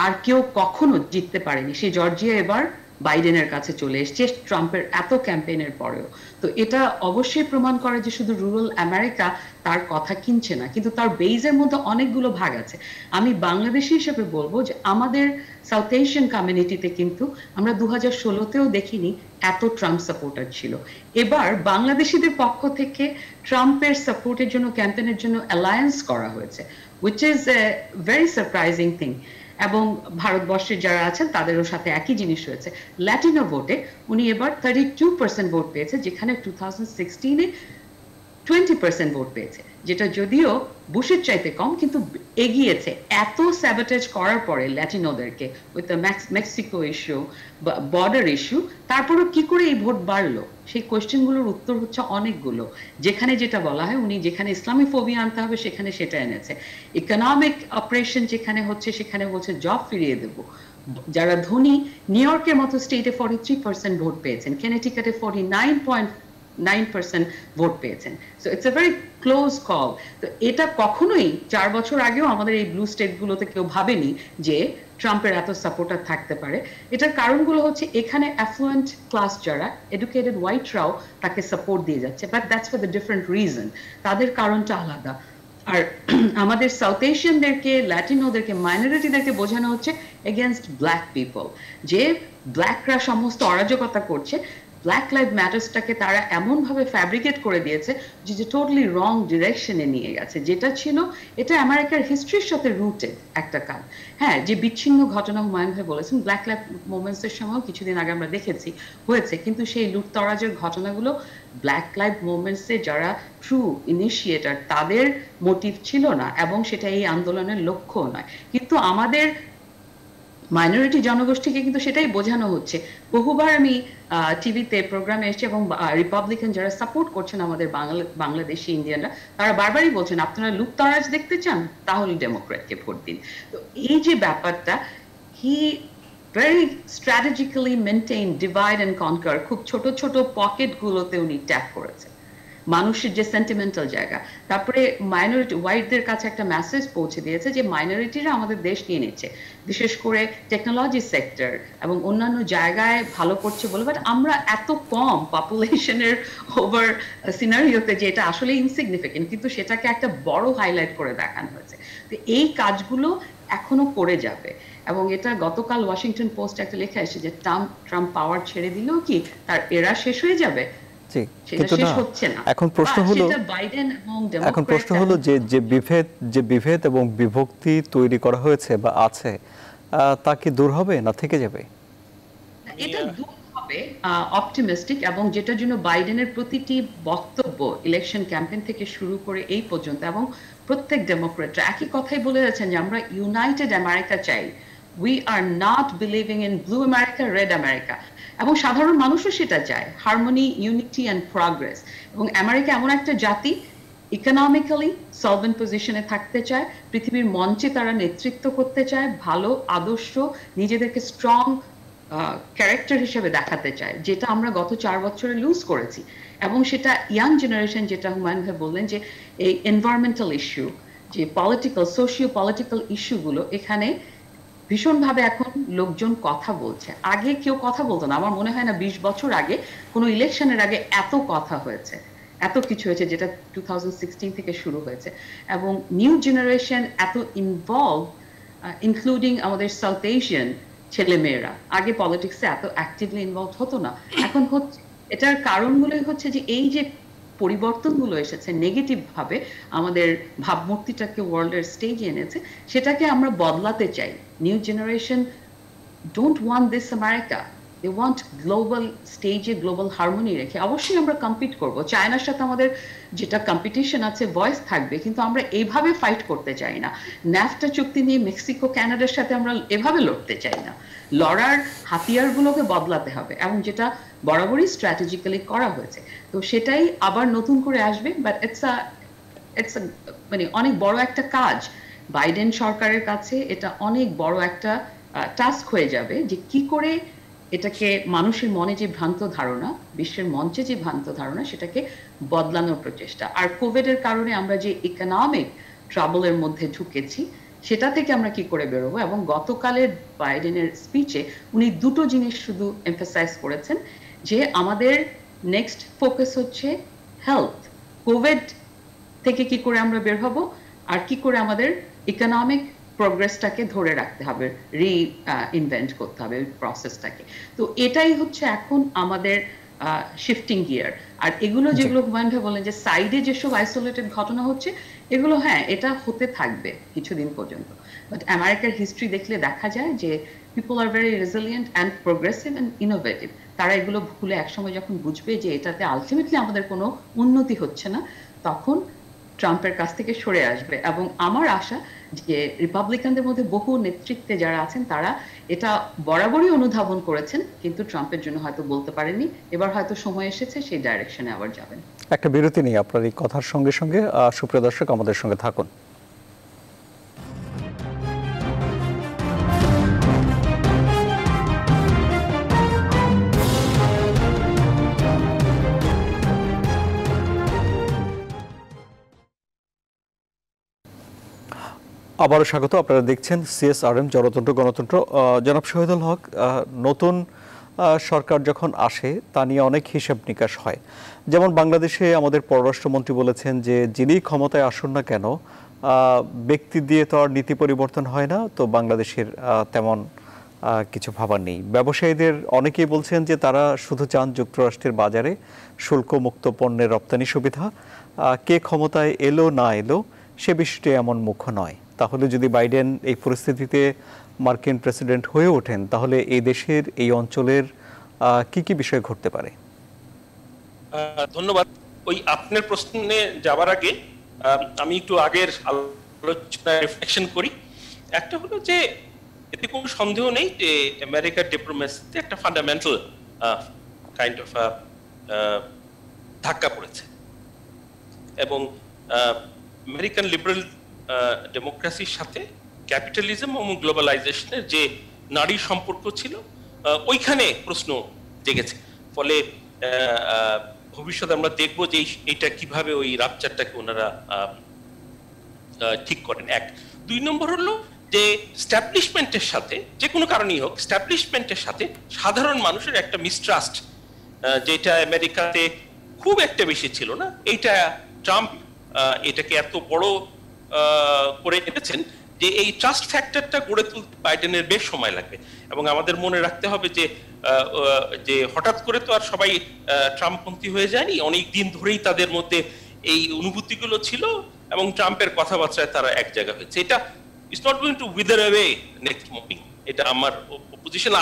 আর কেউ কখনো জিততে পারেনি, সেই জর্জিয়া এবার বাইডেনের কাছে চলে এসছে ট্রাম্পের এত ক্যাম্পেইনের পরেও। তো এটা অবশ্যই প্রমাণ করে যে শুধু রুরাল আমেরিকা তার কথা কিনছে না, কিন্তু তার বেইজের মধ্যে অনেকগুলো ভাগ আছে। আমি বাংলাদেশি হিসেবে বলবো যে আমাদের সাউথ এশিয়ান কমিউনিটিতে কিন্তু আমরা 2016তেও দেখিনি এত ট্রাম্প সাপোর্টার ছিল। এবার বাংলাদেশিদের পক্ষ থেকে ট্রাম্পের সাপোর্টের জন্য, ক্যাম্পেইনের জন্য অ্যালায়েন্স করা হয়েছে, which is a very surprising thing. এবং ভারতবর্ষের যারা আছেন তাদেরও সাথে একই জিনিস হয়েছে। ল্যাটিনো ভোটে উনি এবার 32% ভোট পেয়েছে, যেখানে 2016-এ 20% ভোট পেয়েছে, যেটা যদিও বুশের চাইতে কম, কিন্তু এগিয়েছে। এত স্যাবোটেজ করার পরে ল্যাটিনোদেরকে with the Mexico issue, border issue, তারপরও কি করে এই ভোট বাড়লো? সেই কোয়েশ্চেনগুলোর উত্তর হচ্ছে অনেকগুলো। যেখানে যেটা বলা হয়, উনি যেখানে ইসলামী ফোবিয়া আনতে হবে সেখানে সেটা এনেছে। ইকোনমিক অপারেশন যেখানে হচ্ছে সেখানে বলছে জব ফিরিয়ে দেব। যারা ধনী, নিউ ইয়র্কের মতো স্টেটে 43% ভোট পেয়েছেন, কেনেটিকাটে 9% ভোট পেয়েছেন। So it's a very close call. তো এটা কখনোই 4 বছর আগেও আমাদের এই ব্লু স্টেটগুলোতে কেউ ভাবেনি যে ট্রাম্পের এত সাপোর্টার থাকতে পারে। এটার কারণগুলো হচ্ছে এখানে অ্যাফ্লুয়েন্ট ক্লাস যারা এডুকেটেড হোয়াইটরাও তাকে সাপোর্ট দিয়ে যাচ্ছে, but that's for the different reason, তাদের কারণটা আলাদা। আর আমাদের সাউথ এশিয়ানদেরকে, ল্যাটিনোদেরকে, মাইনরিটিদেরকে বোঝানো হচ্ছে এগেনস্ট ব্ল্যাক পিপল, যে ব্ল্যাকরা সমস্ত অরাজকতা করছে। ব্ল্যাক লাইভ ম্যাটার্সটাকে তারা এমনভাবে ফ্যাব্রিকেট করে দিয়েছে যে টোটালি রং ডিরেকশনে নিয়ে গেছে, যেটা ছিল এটা আমেরিকার হিস্ট্রির সাথে রুটেড একটা কাজ। হ্যাঁ, যে বিচ্ছিন্ন ঘটনা হুমায়ুন ভাই বলেছেন, ব্ল্যাক লাইভ মুভমেন্টস এর সময় কিছুদিন আগে আমরা দেখেছি হয়েছে, কিন্তু সেই লুটতরাজের ঘটনাগুলো ব্ল্যাক লাইভ মুভমেন্টস এর যারা ট্রু ইনিশিয়েটর তাদের মোটিভ ছিল না, এবং সেটা এই আন্দোলনের লক্ষ্য নয়। কিন্তু আমাদের মাইনরিটি জনগোষ্ঠীকে কিন্তু সেটাই বোঝানো হচ্ছে। বহুবার আমি টিভিতে প্রোগ্রামে এসেছি এবং রিপাবলিকান যারা সাপোর্ট করছেন আমাদের বাংলাদেশি ইন্ডিয়ানরা, তারা বারবারই বলছেন আপনারা লুটতরাজ দেখতে চান তাহলে ডেমোক্রেটকে ভোট দিন। তো এই যে ব্যাপারটা, হি very strategically maintain divide and conquer, খুব ছোট ছোট পকেট গুলোতে উনি ট্যাপ করেছে মানুষের যে সেন্টিমেন্টাল জায়গা। তারপরে মাইনরিটি হোয়াইটদের কাছে একটা মেসেজ পৌঁছে দিয়েছে যে মাইনরিটিরা আমাদের দেশ নিয়ে নিচ্ছে, বিশেষ করে টেকনোলজি সেক্টর এবং অন্যান্য জায়গায় ভালো করছে বলে, বাট আমরা এত কম পপুলেশনের ওভার সিনারিওতে যে এটা আসলে ইনসিগনিফিকেন্ট, কিন্তু সেটাকে একটা বড় হাইলাইট করে দেখানো হয়েছে। তো এই কাজগুলো এখনো করে যাবে, এবং এটা গতকাল ওয়াশিংটন পোস্ট একটা লেখা এসেছে যে ট্রাম্প পাওয়ার ছেড়ে দিলেও কি তার এরা শেষ হয়ে যাবে? এখন প্রশ্ন হলো যে বিভেদ এবং বিভক্তি তৈরি করা হয়েছে বা আছে, তা কি দূর হবে না থেকে যাবে? এটা দূর হবে, অপটিমিস্টিক, এবং যেটার জন্য বাইডেনের প্রতিটি বক্তব্য ইলেকশন ক্যাম্পেইন থেকে শুরু করে এই পর্যন্ত, এবং প্রত্যেক ডেমোক্রেটরা একই কথাই বলে যাচ্ছেন যে আমরা ইউনাইটেড আমেরিকা চাই। We are not believing in blue America, red America. এবং সাধারণ মানুষও সেটা চায়, হারমোনি, ইউনিটি অ্যান্ড প্রগ্রেস। এবং আমেরিকা এমন একটা জাতি ইকোনমিক্যালি সলভেন্ট পজিশনে থাকতে চায়, পৃথিবীর মঞ্চে তারা নেতৃত্ব করতে চায়, ভালো আদর্শ, নিজেদেরকে স্ট্রং ক্যারেক্টার হিসেবে দেখাতে চায়, যেটা আমরা গত 4 বছরে লুজ করেছি। এবং সেটা ইয়াং জেনারেশন, যেটা হুমায়ুন ভাই বললেন যে এই এনভায়রনমেন্টাল ইস্যু, যে পলিটিক্যাল সোশিও পলিটিক্যাল ইস্যুগুলো, এখানে ভীষণভাবে এখন লোকজন কথা বলছে। আগে কেউ কথা বলতো না, আমার মনে হয় না 20 বছর আগে কোনো ইলেকশনের আগে এত কথা হয়েছে, এত কিছু হয়েছে, যেটা 2016 থেকে শুরু হয়েছে। এবং নিউ জেনারেশন এত ইনভলভ, ইনক্লুডিং আমাদের সাউথ এশিয়ান ছেলেমেয়েরা, আগে পলিটিক্সে এত অ্যাক্টিভলি ইনভলভ হতো না, এখন হচ্ছে। এটার কারণগুলোই হচ্ছে যে এই যে পরিবর্তনগুলো এসেছে নেগেটিভ ভাবে, আমাদের ভাবমূর্তিটাকে ওয়ার্ল্ডের স্টেজে এনেছে, সেটাকে আমরা বদলাতে চাই। New generation don't want this America, they want global স্টেজে গ্লোবাল হারমোনি রেখে। অবশ্যই আমরা কম্পিট করব, চায়নার সাথে আমাদের যেটা কম্পিটিশন আছে ভয়েস থাকবে, কিন্তু আমরা এইভাবে ফাইট করতে চাই না। ন্যাফটা চুক্তি নিয়ে মেক্সিকো কানাডার সাথে আমরা এভাবে লড়তে চাই না। লড়ার হাতিয়ারগুলোকে বদলাতে হবে, এবং যেটা বরাবরই স্ট্র্যাটেজিক্যালি করা হয়েছে। তো সেটাই আবার নতুন করে আসবে, বাট ইটস মানে অনেক বড় একটা কাজ। বাইডেন সরকারের কাছে এটা অনেক বড় একটা টাস্ক হয়ে যাবে, যে কি করে এটাকে মানুষের মনে যে ভ্রান্ত ধারণা, বিশ্বের মঞ্চে যে ভ্রান্ত ধারণা, সেটাকে বদলানোর প্রচেষ্টা। আর কোভিড এর কারণে আমরা যে ইকোনমিক ট্রাবলের মধ্যে ঢুকেছি, সেটা থেকে আমরা কি করে বেরোবো। এবং গতকালের বাইডেনের স্পিচে উনি দুটো জিনিস শুধু এমফাসাইজ করেছেন, যে আমাদের নেক্সট ফোকাস হচ্ছে হেলথ, কোভিড থেকে কি করে আমরা বের হব, আর কি করে আমাদের ইকোনমিক প্রোগ্রেসটাকে ধরে রাখতে হবে, ইনভেন্ট করতে হবে প্রসেসটাকে। তো এটাই হচ্ছে এখন আমাদের শিফটিং গিয়ার। আর এগুলো যেগুলো হুমায়ুন ভাই বলেন যে সাইডে যেসব আইসোলেটেড ঘটনা হচ্ছে, এগুলো হ্যাঁ এটা হতে থাকবে কিছুদিন পর্যন্ত, বাট আমেরিকার হিস্ট্রি দেখলে দেখা যায় যে people are very resilient and progressive and innovative. তারা এগুলো ভুলে একসময় যখন বুঝবে যে এটাতে আলটিমেটলি আমাদের কোনো উন্নতি হচ্ছে না, তখন ট্রাম্পের কাছ থেকে সরে আসবে। এবং আমার আশা যে রিপাবলিকানদের মধ্যে বহু নেতৃত্বে যারা আছেন, তারা এটা বরাবরই অনুধাবন করেছেন, কিন্তু ট্রাম্পের জন্য হয়তো বলতে পারেননি। এবার হয়তো সময় এসেছে সেই ডাইরেকশনে আবার যাবেন। একটা বিরতি নেই আপনার এই কথার সঙ্গে সঙ্গে। সুপ্রিয় দর্শক, আমাদের সঙ্গে থাকুন। আবারও স্বাগত। আপনারা দেখছেন CSRM জনতন্ত্র গণতন্ত্র। জনাব শহীদুল হক, নতুন সরকার যখন আসে তা নিয়ে অনেক হিসাব নিকাশ হয়। যেমন বাংলাদেশে আমাদের পররাষ্ট্রমন্ত্রী বলেছেন যে যিনি ক্ষমতায় আসুন না কেন, ব্যক্তি দিয়ে তো আর নীতি পরিবর্তন হয় না, তো বাংলাদেশের তেমন কিছু ভাবার নেই। ব্যবসায়ীদের অনেকেই বলছেন যে তারা শুধু চান যুক্তরাষ্ট্রের বাজারে শুল্কমুক্ত পণ্যের রপ্তানি সুবিধা। কে ক্ষমতায় এলো না এলো সে বিষয়টি এমন মুখ্য নয়। তাহলে যদি বাইডেন এই পরিস্থিতিতে মার্কিন প্রেসিডেন্ট হয়ে ওঠেন, তাহলে এই দেশের এই অঞ্চলের কি কি বিষয় ঘটতে পারে? ধন্যবাদ। ওই আপনার প্রশ্নে যাওয়ার আগে আমি একটু আগের আলোচনায় রিফ্লেকশন করি। একটা হলো যে এতে কোনো সন্দেহ নেই যে আমেরিকার ডিপ্লোমেসিতে একটা ফান্ডামেন্টাল কাইন্ড অফ ধাক্কা পড়েছে, এবং আমেরিকান লিবারেল ডেমোক্রেসির সাথে ক্যাপিটালিজম এবং গ্লোবালাইজেশনের যে নারী সম্পর্ক ছিল, ওইখানে প্রশ্ন জেগেছে। ফলে ভবিষ্যতে আমরা দেখবো যে এইটা কিভাবে ওই রাপচারটাকে ওনারা ঠিক করেন। এক, দুই নম্বর হলো যে স্ট্যাবলিশমেন্টের সাথে, যে কোনো কারণেই হোক, স্ট্যাবলিশমেন্টের সাথে সাধারণ মানুষের একটা মিসট্রাস্ট, যেটা আমেরিকাতে খুব একটা বেশি ছিল না। এইটা ট্রাম্প এটাকে এত বড় করে এনেছেন যে এই ট্রাস্ট ফ্যাক্টরটা গড়ে তুলতে বাইডেনের বেশ সময় লাগবে। এবং আমাদের মনে রাখতে হবে যে হঠাৎ করে তো আর সবাই ট্রাম্পপন্থী হয়ে যায়নি। অনেক দিন ধরেই তাদের মধ্যে এই অনুভূতিগুলো ছিল এবং ট্রাম্পের কথাবার্তায় তারা এক জায়গা হয়েছে। এটা it's not going to wither away next morning. এটা আমার position.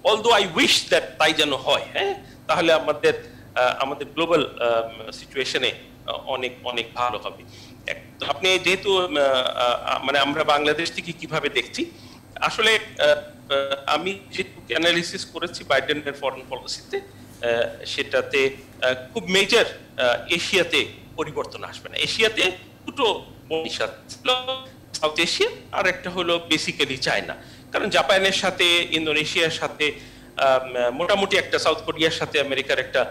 Although I wish that তাই যেন হয়। হ্যাঁ, তাহলে আমাদের গ্লোবাল সিচুয়েশনে অনেক অনেক ভালো হবে। আপনি যেহেতু মানে আমরা বাংলাদেশ থেকে কিভাবে দেখছি, আসলে আমি যে অ্যানালিসিস করেছি বাইডেনের ফরেন পলিসিতে, সেটাতে খুব মেজর এশিয়াতে পরিবর্তন আসবে না। এশিয়াতে দুটো সাউথ এশিয়া আর একটা হলো বেসিক্যালি চায়না। কারণ জাপানের সাথে, ইন্দোনেশিয়ার সাথে, মোটামুটি একটা সাউথ কোরিয়ার সাথে আমেরিকার একটা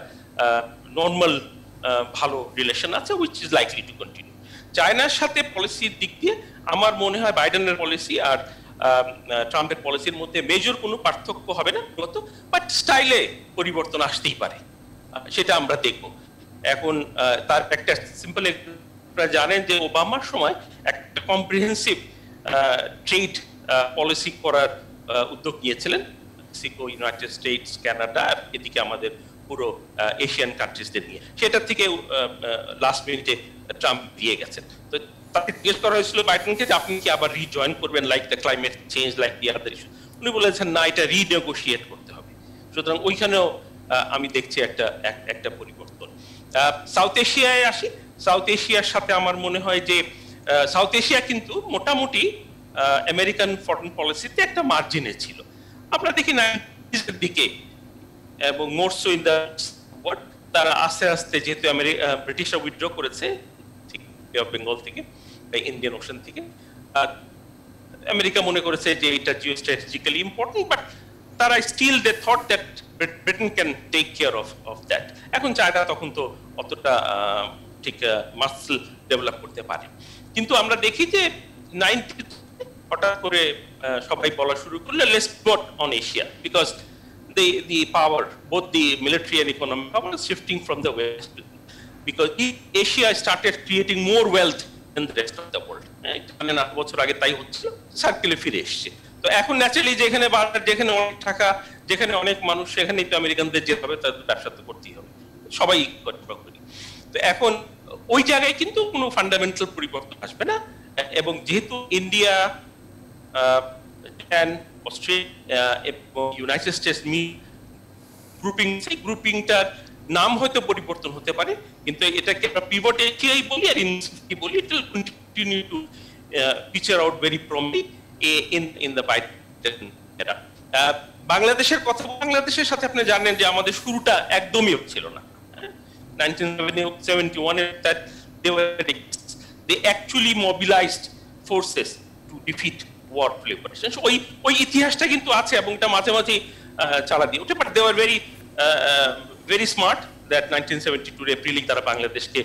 নর্মাল ভালো রিলেশন আছে, which is likely to continue. চায়নার সাথে পলিসির দিক দিয়ে আমার মনে হয় বাইডেনের পলিসি আর ট্রাম্পের পলিসির মধ্যে মেজর কোনো পার্থক্য হবে না, বাট স্টাইলে পরিবর্তন আসতেই পারে, সেটা আমরা দেখব। এখন তার একটা সিম্পল, জানেন যে ওবামার সময় একটা কম্প্রিহেন্সিভ ট্রেড পলিসি করার উদ্যোগ নিয়েছিলেন, মেক্সিকো, ইউনাইটেড স্টেটস, কানাডা, আর এদিকে আমাদের পুরো এশিয়ান কান্ট্রিজদের নিয়ে। সেটা থেকে লাস্ট মিনিটে ট্রাম্প দিয়ে গেছেন। তো তাকে জিজ্ঞেস করা হয়েছিল বাইডেনকে যে আপনি কি আবার রিজয়েন করবেন, like the climate change, like the other issue. উনি বলেছেন না, এটা রিনেগোশিয়েট করতে হবে। সুতরাং ওইখানেও আমি দেখছি একটা পরিবর্তন। সাউথ এশিয়ায় আসি। সাউথ এশিয়ার সাথে আমার মনে হয় যে সাউথ এশিয়া কিন্তু মোটামুটি আমেরিকান ফরেন পলিসিতে একটা মার্জিনে ছিল। আমরা দেখি 90s এর দিকে এবং মোরসো ইন দ্য ওয়ার্ল্ড, তারা আস্তে আস্তে, যেহেতু ব্রিটিশরা উইথড্র করেছে বে অফ বেঙ্গল থেকে, ইন্ডিয়ান ওশান থেকে, আমেরিকা মনে করেছে যে এটা জিও স্ট্র্যাটেজিক্যালি ইম্পর্টেন্ট, বাট তারা still they thought that Britain can take care of that. এখন চায়না তখন তো অতটা ঠিক মাসল ডেভেলপ করতে পারে। কিন্তু আমরা দেখি যে 90s হঠাৎ করে সবাই বলা শুরু করলে let's got on Asia, because the power, both the military and economic power, is shifting from the west, because Asia started creating more wealth than the rest of the world. মানে 8 বছর আগে তাই হচ্ছিল, সার্কেলে ফিরে এসছে। তো এখন ন্যাচারালি যেখানে অনেক টাকা, যেখানে অনেক মানুষ, সেখানেই তো আমেরিকানদের যেতে হবে, তাদের ব্যবসা তো করতেই হবে, সবাই করি। তো এখন ওই জায়গায় কিন্তু কোনো ফান্ডামেন্টাল পরিবর্তন আসবে না। এবং যেহেতু ইন্ডিয়া, জাপান, অস্ট্রেলিয়া এবং ইউনাইটেড স্টেটস সেই গ্রুপিংটার নাম হয়তো পরিবর্তন হতে পারে, কিন্তু এটাকে আমরা পিভট এশিয়াই বলি আর ইনসিটি বলি। It will continue to picture out very prominently in the Biden এরা। বাংলাদেশের কথা, বাংলাদেশের সাথে আপনি জানেন যে আমাদের শুরুটা একদমই ছিল না। 1971 that they actually mobilized forces to defeat war proliferation. So ওই ইতিহাসটা কিন্তু আছে এবং এটা মাঝে মাঝে চালা দিয়ে ওঠে, but they were very smart that 1972 এপ্রিলে তারা বাংলাদেশকে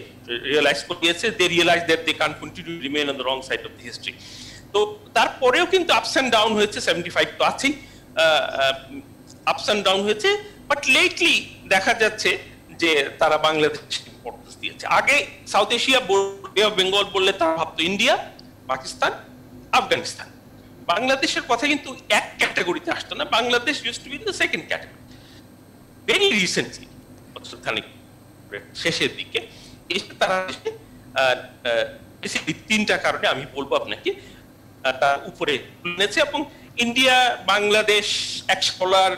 রিয়েলাইজ করিয়েছে। they realized that they can't continue to remain on the wrong side of the history. তো তারপরেও কিন্তু আপস অ্যান্ড ডাউন হয়েছে, 75 তো আছেই, আপস অ্যান্ড ডাউন হয়েছে, বাট লেটলি দেখা যাচ্ছে যে তারা বাংলাদেশ ইম্পর্টেন্স দিয়েছে। আগে সাউথ এশিয়া বে অফ বেঙ্গল বললে তারা ভাবতো ইন্ডিয়া, পাকিস্তান, আফগানিস্তান। বাংলাদেশের কথা কিন্তু এক ক্যাটাগরিতে আসতো না, Bangladesh use to B the second category. Very recently শেষের দিকে এসে তারা তিনটা কারণে আমি বলবো আপনাকে তার উপরে এনেছে, এবং ইন্ডিয়া বাংলাদেশ এক সলার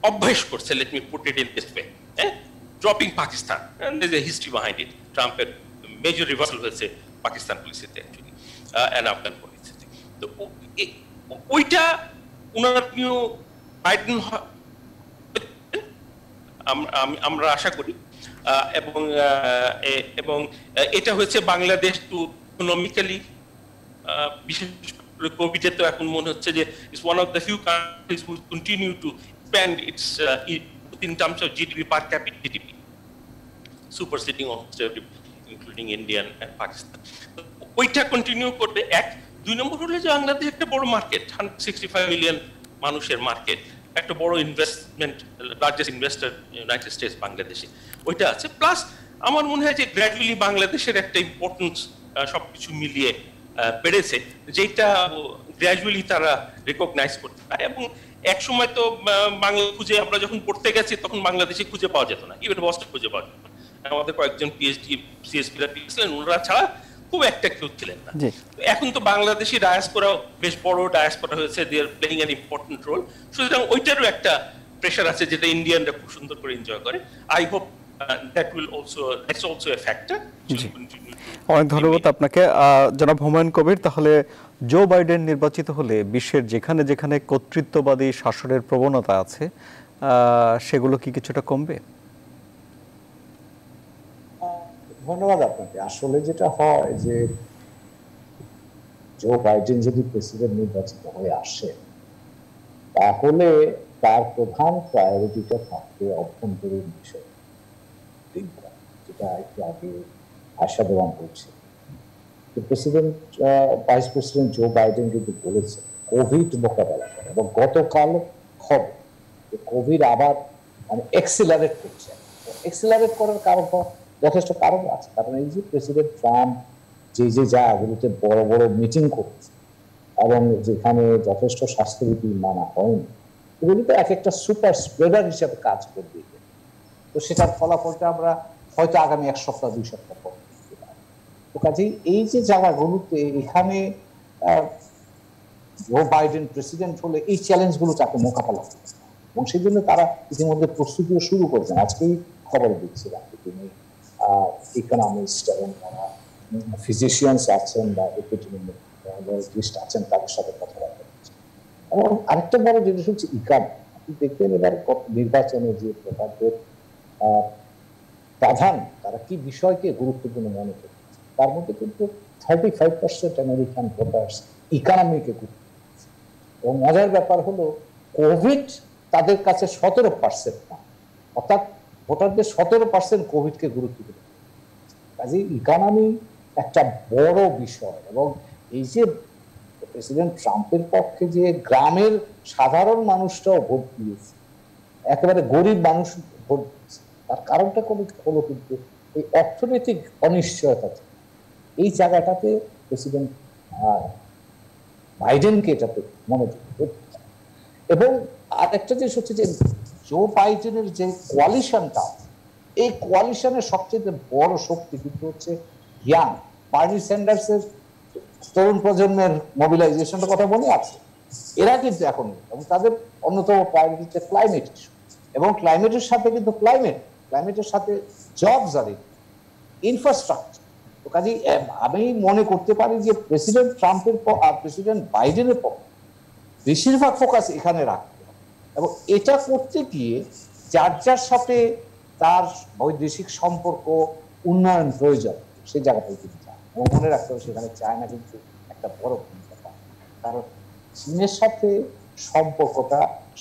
অভ্যাস করছে, let me put it in this way, dropping Pakistan, there is a history behind it. ট্রাম্পের মেজর রিভার্সাল হয়েছে পাকিস্তান পলিসিতে অ্যাকচুয়ালি, এন্ড আফগান পলিসিতে। তো ওইটা উনার নিউ বাইডেন আমরা আশা করি, এবং এটা হচ্ছে বাংলাদেশ টু ইকোনমিক্যালি, বিশেষ করে কোভিডে তো এখন মনে হচ্ছে যে it's one of the few countries who continue to expand its in terms of GDP per capita GDP, superseding almost every including India and Pakistan. ওইটা কন্টিনিউ করবে এক। দুই নম্বর হলো যে বাংলাদেশ একটা বড় মার্কেট, 165 মিলিয়ন মানুষের মার্কেট, একটা বড় investment, largest investor United states বাংলাদেশে, ওইটা আছে। প্লাস আমার মনে হয় যে গ্র্যাজুয়ালি বাংলাদেশের একটা ইম্পর্টেন্স সবকিছু মিলিয়ে বেড়েছে, যেটা গ্র্যাজুয়ালি তারা রেকগনাইজ করতে পারে। এবং এক সময় তো বাংলা খুঁজে আমরা যখন পড়তে গেছি তখন বাংলাদেশে খুঁজে পাওয়া যেত না, ইভেন বস্টন খুঁজে পাওয়া যেত না। আমাদের কয়েকজন পিএইচডি সিএসপিরা ছিলেন, ওনারা ছাড়া খুব একটা কেউ ছিলেন না। এখন তো বাংলাদেশি ডায়াসপোরা বেশ বড় ডায়াসপোরা হয়েছে, they are playing an important role. সুতরাং ওইটারও একটা প্রেশার আছে যেটা ইন্ডিয়ানরা খুব সুন্দর করে এনজয় করে। I hope that will also, that's also a factor. অনেক ধন্যবাদ আপনাকে জনাব হুমায়ুন কবির। তাহলে জো বাইডেন নির্বাচিত হলে বিশ্বের যেখানে যেখানে কর্তৃত্ববাদী শাসনের প্রবণতা আছে সেগুলো কি কিছুটা কমবে? ধন্যবাদ আপনাকে। আসলে যেটা হয় যে জো বাইডেন যদি প্রেসিডেন্ট নির্বাচিত হয়ে আসে, তাহলে তার প্রধান প্রায়োরিটিটা থাকবে অভ্যন্তরীণ বিষয়, যেটা একটু আগে আশা দেওয়ান করছে। President vice president Joe Biden কিন্তু বলেছে কোভিড মোকাবেলা করে, এবং গতকাল খবর কোভিড আবার মানে এক্সিলারেট করছে। এক্সিলারেট করার কারণ যথেষ্ট কারণ আছে, কারণ এই যে প্রেসিডেন্ট ট্রাম্প যে যে জায়গাগুলোতে বড় বড় মিটিং করছে এবং যেখানে যথেষ্ট স্বাস্থ্যবিধি মানা হয়নি, এগুলিতে এক একটা সুপার স্প্রেডার হিসেবে কাজ করবে। তো সেটার ফলাফলটা আমরা হয়তো আগামী 1 সপ্তাহ 2 সপ্তাহ পর দেখতে পাবো। তো কাজেই এই যে জায়গাগুলোতে এখানে জো বাইডেন প্রেসিডেন্ট হলে এই চ্যালেঞ্জগুলো তাকে মোকাবেলা করতে, এবং সেই জন্য তারা ইতিমধ্যে প্রস্তুতিও শুরু করেছেন। আজকেই খবর দিচ্ছিলাম তিনি ইকোনমিস্ট এবং যারা ফিজিশিয়ানস আছেন বা এপিডেমিওলজিস্ট আছেন তাদের সাথে কথাবার্তা বলছেন। এবং আরেকটা বড় জিনিস হচ্ছে ইকোনমি। আপনি দেখবেন এবার নির্বাচনে যে ভোটারদের প্রাধান, তারা কি বিষয়কে গুরুত্বপূর্ণ মনে করছে, তার মধ্যে কিন্তু 35% আমেরিকান ভোটার্স ইকোনমিকে গুরুত্ব দিচ্ছে। এবং মজার ব্যাপার হলো কোভিড তাদের কাছে 17% না, অর্থাৎ ভোটারদের 17% কোভিডকে গুরুত্ব দিচ্ছে। কাজে ইকোনমি একটা বড় বিষয়। এবং এই যে প্রেসিডেন্ট ট্রাম্পের পক্ষে যে গ্রামের সাধারণ মানুষটাও ভোট দিয়েছে, একেবারে গরিব মানুষ ভোট দিয়েছে, তার কারণটা হলো কিন্তু এই অর্থনৈতিক অনিশ্চয়তা। এই জায়গাটাতে প্রেসিডেন্ট বাইডেনকে এটাতে মনোযোগ করতে হবে। এবং আর একটা জিনিস হচ্ছে যে জো বাইডেনের যে কোয়ালিশনটা, এই কোয়ালিশনের সবচেয়ে বড় শক্তি কিন্তু হচ্ছে ইয়াং বার্নি স্যান্ডার্সের তরুণ প্রজন্মের মোবিলাইজেশনের কথা মনে আছে। এরা কিন্তু এখন, এবং তাদের অন্যতম প্রায়োরিটি হচ্ছে ক্লাইমেট ইস্যু, এবং ক্লাইমেটের সাথে কিন্তু ক্লাইমেটের সাথে জবস আর ইনফ্রাস্ট্রাকচার। তো কাজে আমি মনে করতে পারি যে প্রেসিডেন্ট ট্রাম্পের আর প্রেসিডেন্ট বাইডেনের পক্ষে বেশিরভাগ ফোকাস এখানে রাখতে হবে। এবং এটা করতে গিয়ে যার যার সাথে তার বৈদেশিক সম্পর্ক উন্নয়ন প্রয়োজন সেই জায়গাটাই কিন্তু চায়। এবং মনে রাখতে হবে সেখানে চায়না কিন্তু একটা বড় ভূমিকা পায়, কারণ চীনের সাথে সম্পর্কটা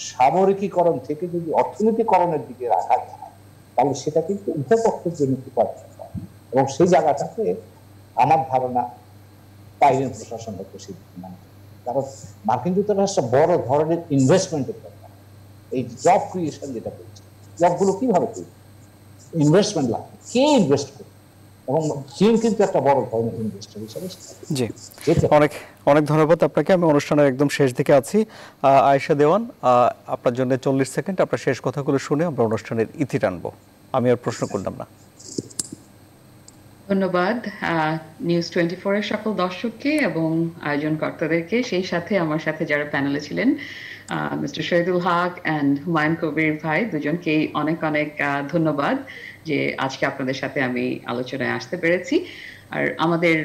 সামরিকীকরণ থেকে যদি অর্থনীতিকরণের দিকে রাখা যায়, তাহলে সেটা কিন্তু উভয় পক্ষের জন্য উপার্জন হয়। এবং সেই জায়গাটাতে আমার ধারণা বাইডেন প্রশাসন হয়তো সিদ্ধান্ত কারণ মার্কিন যুক্তরাষ্ট্র বড় ধরনের ইনভেস্টমেন্টের দরকার। এই জব ক্রিয়েশন যেটা বলছে, জবগুলো কিভাবে করবে? ইনভেস্টমেন্ট লাগবে, কে ইনভেস্ট করবে? এবং চীন কিন্তু একটা বড় ধরনের ইনভেস্টর হিসেবে জি, অনেক অনেক ধন্যবাদ আপনাকে। আমি অনুষ্ঠানের একদম শেষ দিকে আছি। আয়েশা দেওয়ান, আপনার জন্য 40 সেকেন্ড, আপনার শেষ কথাগুলো শুনে আমরা অনুষ্ঠানের ইতি টানবো। আমি আর প্রশ্ন করলাম না। ধন্যবাদ নিউজ 24 এর সকল দর্শককে এবং আয়োজনকর্তাদেরকে, সেই সাথে আমার সাথে যারা প্যানেলে ছিলেন, মিস্টার শহীদুল হক এন্ড হুমায়ুন কবির ভাই, দুজনকেই অনেক অনেক ধন্যবাদ যে আজকে আপনাদের সাথে আমি আলোচনায় আসতে পেরেছি। আর আমাদের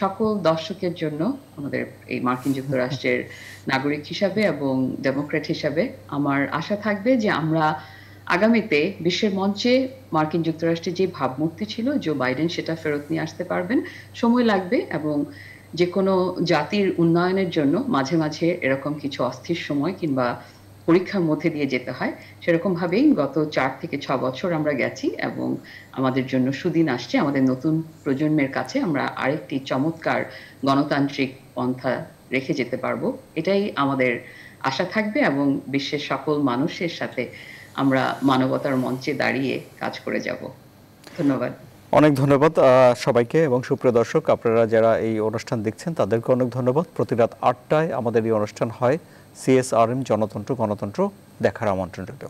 সকল দর্শকের জন্য, আমাদের এই মার্কিন যুক্তরাষ্ট্রের নাগরিক হিসাবে এবং ডেমোক্রেট হিসাবে আমার আশা থাকবে যে আমরা আগামীতে বিশ্বের মঞ্চে মার্কিন যুক্তরাষ্ট্রের যে ভাবমূর্তি ছিল জো বাইডেন সেটা ফেরত নিয়ে আসতে পারবেন। সময় লাগবে, এবং যে কোনো জাতির উন্নয়নের জন্য মাঝে মাঝে এরকম কিছু অস্থির সময় কিংবা পরীক্ষার মধ্যে দিয়ে যেতে হয়। সেরকম ভাবেই গত 4 থেকে 6 বছর আমরা গেছি, এবং আমাদের জন্য সুদিন আসছে। আমাদের নতুন প্রজন্মের কাছে আমরা আরেকটি চমৎকার গণতান্ত্রিক পন্থা রেখে যেতে পারবো, এটাই আমাদের আশা থাকবে। এবং বিশ্বের সকল মানুষের সাথে আমরা মানবতার মঞ্চে দাঁড়িয়ে কাজ করে যাব। ধন্যবাদ। অনেক ধন্যবাদ সবাইকে, এবং সুপ্রিয় দর্শক, আপনারা যারা এই অনুষ্ঠান দেখছেন তাদেরকে অনেক ধন্যবাদ। প্রতি রাত 8টায় আমাদের এই অনুষ্ঠান হয়। CSRM জনতন্ত্র গণতন্ত্র দেখার আমন্ত্রণ রইল।